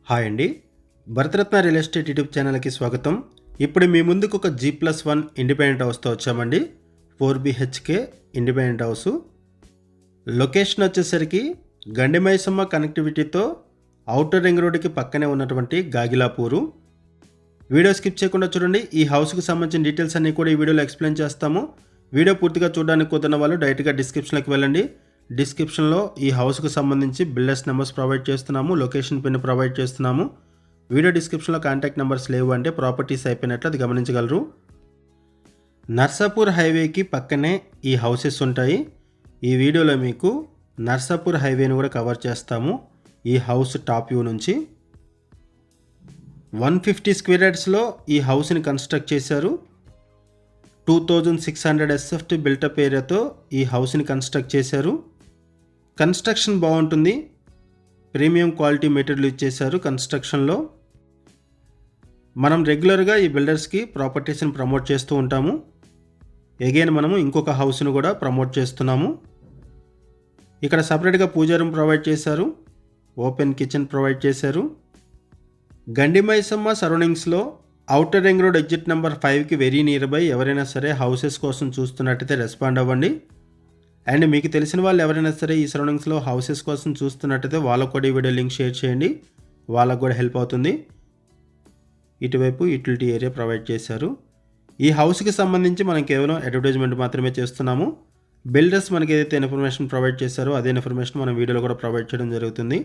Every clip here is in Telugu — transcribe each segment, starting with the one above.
హాయ్ అండి, భరతరత్న రియల్ ఎస్టేట్ యూట్యూబ్ ఛానల్కి స్వాగతం. ఇప్పుడు మీ ముందుకు ఒక G+1 ఇండిపెండెంట్ హౌస్తో వచ్చామండి. 4 BHK ఇండిపెండెంట్ హౌస్. లొకేషన్ వచ్చేసరికి గండిమైసమ్మ కనెక్టివిటీతో ఔటర్ రింగ్ రోడ్డుకి పక్కనే ఉన్నటువంటి గాగిలాపూరు. వీడియో స్కిప్ చేయకుండా చూడండి. ఈ హౌస్కి సంబంధించిన డీటెయిల్స్ అన్నీ కూడా ఈ వీడియోలో ఎక్స్ప్లెయిన్ చేస్తాము. వీడియో పూర్తిగా చూడడానికి కుదిరిన వాళ్ళు డైరెక్ట్గా డిస్క్రిప్షన్లోకి వెళ్ళండి. డిస్క్రిప్షన్లో ఈ హౌస్కి సంబంధించి బిల్డర్స్ నెంబర్స్ ప్రొవైడ్ చేస్తున్నాము, లొకేషన్ పిన్ ప్రొవైడ్ చేస్తున్నాము. వీడియో డిస్క్రిప్షన్లో కాంటాక్ట్ నెంబర్స్ లేవు అంటే ప్రాపర్టీస్ అయిపోయినట్లు అది గమనించగలరు. నర్సాపూర్ హైవేకి పక్కనే ఈ హౌసెస్ ఉంటాయి. ఈ వీడియోలో మీకు నర్సాపూర్ హైవేని కూడా కవర్ చేస్తాము. ఈ హౌస్ టాప్ వ్యూ నుంచి 150 స్క్వేర్ యార్డ్స్లో ఈ హౌస్ని కన్స్ట్రక్ట్ చేశారు. 2600 SFT బిల్టప్ ఏరియాతో ఈ హౌస్ని కన్స్ట్రక్ట్ చేశారు. కన్స్ట్రక్షన్ బాగుంటుంది. ప్రీమియం క్వాలిటీ మెటీరియల్ యూజ్ చేశారు కన్స్ట్రక్షన్లో. మనం రెగ్యులర్గా ఈ బిల్డర్స్కి ప్రాపర్టీస్ని ప్రమోట్ చేస్తూ ఉంటాము. అగైన్ మనము ఇంకొక హౌస్ను కూడా ప్రమోట్ చేస్తున్నాము. ఇక్కడ సపరేట్గా పూజా రూమ్ ప్రొవైడ్ చేశారు, ఓపెన్ కిచెన్ ప్రొవైడ్ చేశారు. గండిమైసమ్మ సరౌండింగ్స్లో outer ring road exit number 5కి వెరీ నియర్ బై. ఎవరైనా సరే హౌసెస్ కోసం చూస్తున్నట్టయితే రెస్పాండ్ అవ్వండి. అండ్ మీకు తెలిసిన వాళ్ళు ఎవరైనా సరే ఈ సరౌండింగ్స్లో హౌసెస్ కోసం చూస్తున్నట్టయితే వాళ్ళకు కూడా ఈ వీడియో లింక్ షేర్ చేయండి, వాళ్ళకు కూడా హెల్ప్ అవుతుంది. ఇటువైపు యూటిలిటీ ఏరియా ప్రొవైడ్ చేశారు. ఈ హౌస్కి సంబంధించి మనం కేవలం అడ్వర్టైజ్మెంట్ మాత్రమే చేస్తున్నాము. బిల్డర్స్ మనకి ఏదైతే ఇన్ఫర్మేషన్ ప్రొవైడ్ చేశారో అదే ఇన్ఫర్మేషన్ మనం వీడియోలో కూడా ప్రొవైడ్ చేయడం జరుగుతుంది.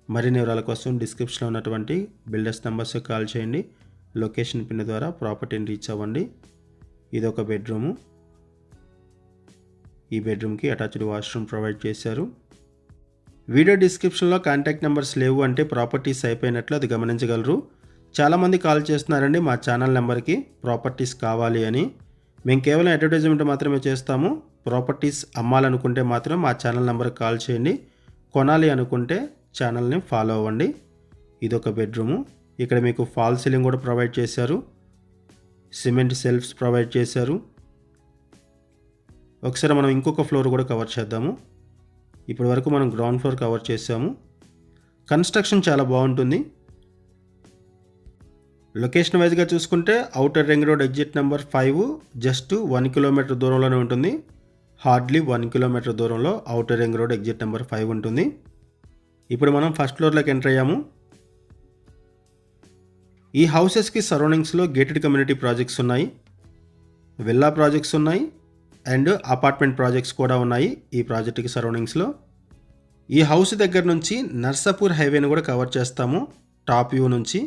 మరిన్ని వివరాల కోసం డిస్క్రిప్షన్లో ఉన్నటువంటి బిల్డర్స్ నెంబర్స్ కాల్ చేయండి, లొకేషన్ పిన్ ద్వారా ప్రాపర్టీని రీచ్ అవ్వండి. ఇది ఒక బెడ్రూము. ఈ బెడ్రూమ్కి అటాచ్డ్ వాష్రూమ్ ప్రొవైడ్ చేశారు. వీడియో డిస్క్రిప్షన్లో కాంటాక్ట్ నెంబర్స్ లేవు అంటే ప్రాపర్టీస్ అయిపోయినట్లు అది గమనించగలరు. చాలామంది కాల్ చేస్తున్నారండి మా ఛానల్ నెంబర్కి ప్రాపర్టీస్ కావాలి అని. మేము కేవలం అడ్వర్టైజ్మెంట్ మాత్రమే చేస్తాము. ప్రాపర్టీస్ అమ్మాలనుకుంటే మాత్రం మా ఛానల్ నెంబర్కి కాల్ చేయండి, కొనాలి అనుకుంటే ఛానల్ని ఫాలో అవ్వండి. ఇదొక బెడ్రూము. ఇక్కడ మీకు ఫాల్ సీలింగ్ కూడా ప్రొవైడ్ చేశారు, సిమెంట్ సెల్ఫ్స్ ప్రొవైడ్ చేశారు. ఒకసారి మనం ఇంకొక ఫ్లోర్ కూడా కవర్ చేద్దాము. ఇప్పటి వరకు మనం గ్రౌండ్ ఫ్లోర్ కవర్ చేసాము. కన్స్ట్రక్షన్ చాలా బాగుంటుంది. లొకేషన్ వైజ్గా చూసుకుంటే outer ring road exit number 5 just 1 kilometre దూరంలోనే ఉంటుంది. హార్డ్లీ 1 కిలోమీటర్ దూరంలో outer ring road exit number 5 ఉంటుంది. ఇప్పుడు మనం ఫస్ట్ ఫ్లోర్లోకి ఎంటర్ అయ్యాము. ఈ హౌసెస్కి సరౌండింగ్స్లో గేటెడ్ కమ్యూనిటీ ప్రాజెక్ట్స్ ఉన్నాయి, విల్లా ప్రాజెక్ట్స్ ఉన్నాయి అండ్ అపార్ట్మెంట్ ప్రాజెక్ట్స్ కూడా ఉన్నాయి ఈ ప్రాజెక్ట్కి సరౌండింగ్స్లో. ఈ హౌస్ దగ్గర నుంచి నర్సాపూర్ హైవేని కూడా కవర్ చేస్తాము టాప్ వ్యూ నుంచి.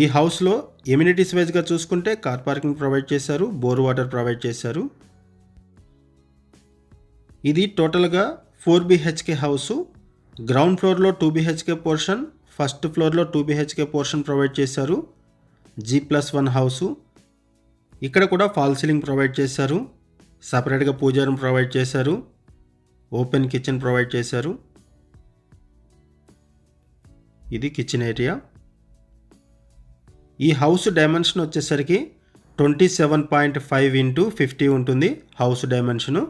ఈ హౌస్లో ఎమ్యూనిటీస్ వైజ్గా చూసుకుంటే కార్ పార్కింగ్ ప్రొవైడ్ చేశారు, బోర్ వాటర్ ప్రొవైడ్ చేశారు. ఇది టోటల్గా 4 BHK హౌసు. గ్రౌండ్ ఫ్లోర్లో 2 BHK పోర్షన్, ఫస్ట్ ఫ్లోర్లో 2 BHK పోర్షన్ ప్రొవైడ్ చేశారు. G+1 house. ఇక్కడ కూడా ఫాల్ సీలింగ్ ప్రొవైడ్ చేశారు, సపరేట్గా పూజా రూమ్ ప్రొవైడ్ చేశారు, ఓపెన్ కిచెన్ ప్రొవైడ్ చేశారు. ఇది కిచెన్ ఏరియా. ఈ హౌస్ డైమెన్షన్ వచ్చేసరికి 27.5 × 50 ఉంటుంది. హౌస్ డైమెన్షను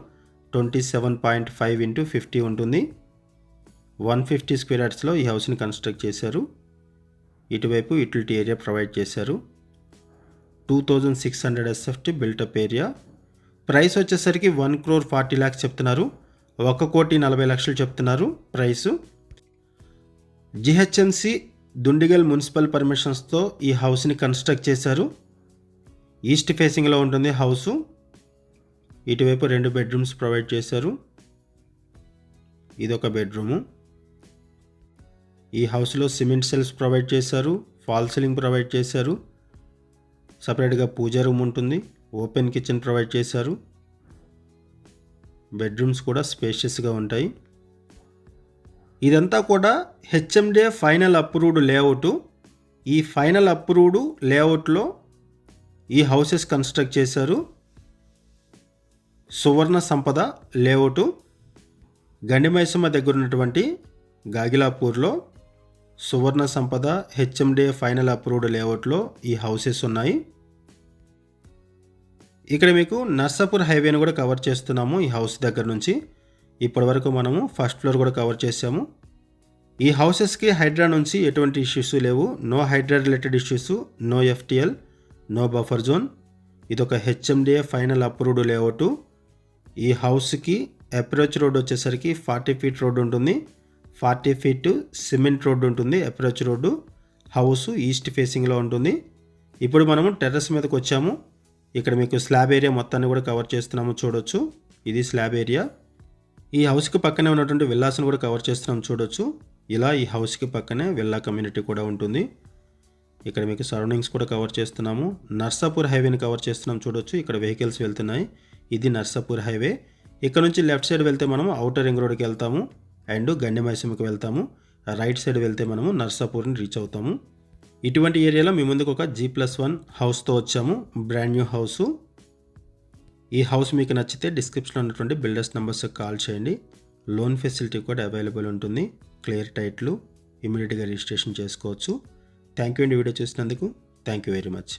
27.5 × 50 ఉంటుంది. 150 స్క్వేర్ యార్డ్స్లో ఈ హౌస్ని కన్స్ట్రక్ట్ చేశారు. ఇటువైపు యూటిలిటీ ఏరియా ప్రొవైడ్ చేశారు. 2600 SFT బిల్టప్ ఏరియా. ప్రైస్ వచ్చేసరికి 1,40 lakhs చెప్తున్నారు, 1,40,00,000 చెప్తున్నారు ప్రైసు. GHMC దుండిగల్ మున్సిపల్ పర్మిషన్స్తో ఈ హౌస్ని కన్స్ట్రక్ట్ చేశారు. ఈస్ట్ ఫేసింగ్లో ఉంటుంది హౌసు. ఇటువైపు 2 బెడ్రూమ్స్ ప్రొవైడ్ చేశారు. ఇదొక బెడ్రూము. ఈ హౌస్లో సిమెంట్ సెల్స్ ప్రొవైడ్ చేశారు, ఫాల్ సీలింగ్ ప్రొవైడ్ చేశారు, సపరేట్గా పూజా రూమ్ ఉంటుంది, ఓపెన్ కిచెన్ ప్రొవైడ్ చేశారు. బెడ్రూమ్స్ కూడా స్పేషియస్గా ఉంటాయి. ఇదంతా కూడా HMDA ఫైనల్ అప్రూవ్డ్ లేఅవుట్. ఈ ఫైనల్ అప్రూవ్డ్ లేఅవుట్లో ఈ హౌసెస్ కన్స్ట్రక్ట్ చేశారు. సువర్ణ సంపద లేఅవుట్ గండిమైసమ్మ దగ్గర ఉన్నటువంటి గాగిలాపూర్లో సువర్ణ సంపద HMDA ఫైనల్ అప్రూవ్డ్ లేఅవుట్లో ఈ హౌసెస్ ఉన్నాయి. ఇక్కడ మీకు నర్సాపూర్ హైవేని కూడా కవర్ చేస్తున్నాము ఈ హౌస్ దగ్గర నుంచి. ఇప్పటి వరకు మనము ఫస్ట్ ఫ్లోర్ కూడా కవర్ చేసాము. ఈ హౌసెస్కి హైడ్రా నుంచి ఎటువంటి ఇష్యూస్ లేవు. No HYDRAA related issues, no FTL, no buffer zone. ఇదొక HMDA ఫైనల్ అప్రూవ్డ్ లేఅవుట్. ఈ హౌస్కి అప్రోచ్ రోడ్ వచ్చేసరికి 40 ఫీట్ రోడ్ ఉంటుంది. 40 ఫీట్ సిమెంట్ రోడ్ ఉంటుంది. Approach road. హౌస్ ఈస్ట్ ఫేసింగ్లో ఉంటుంది. ఇప్పుడు మనము టెర్రస్ మీదకి వచ్చాము. ఇక్కడ మీకు స్లాబ్ ఏరియా మొత్తాన్ని కూడా కవర్ చేస్తున్నాము, చూడొచ్చు. ఇది స్లాబ్ ఏరియా. ఈ హౌస్కి పక్కనే ఉన్నటువంటి విల్లాస్ని కూడా కవర్ చేస్తున్నాము, చూడొచ్చు. ఇలా ఈ హౌస్కి పక్కనే విల్లా కమ్యూనిటీ కూడా ఉంటుంది. ఇక్కడ మీకు సరౌండింగ్స్ కూడా కవర్ చేస్తున్నాము. నర్సాపూర్ హైవేని కవర్ చేస్తున్నాం, చూడొచ్చు. ఇక్కడ వెహికల్స్ వెళ్తున్నాయి. ఇది నర్సాపూర్ హైవే. ఇక్కడ నుంచి లెఫ్ట్ సైడ్ వెళ్తే మనము ఔటర్ రింగ్ రోడ్కి వెళ్తాము అండ్ గండిమైసమ్కి వెళ్తాము. రైట్ సైడ్ వెళ్తే మనము నర్సాపూర్ని రీచ్ అవుతాము. ఇటువంటి ఏరియాలో మీ ముందుకు ఒక G+1 హౌస్తో వచ్చాము. Brand new house. ఈ హౌస్ మీకు నచ్చితే డిస్క్రిప్షన్లో ఉన్నటువంటి బిల్డర్స్ నెంబర్స్కి కాల్ చేయండి. లోన్ ఫెసిలిటీ కూడా అవైలబుల్ ఉంటుంది. క్లియర్ టైట్లు ఇమీడియట్గా రిజిస్ట్రేషన్ చేసుకోవచ్చు. థ్యాంక్ యూ అండి వీడియో చూసినందుకు. Thank you very much.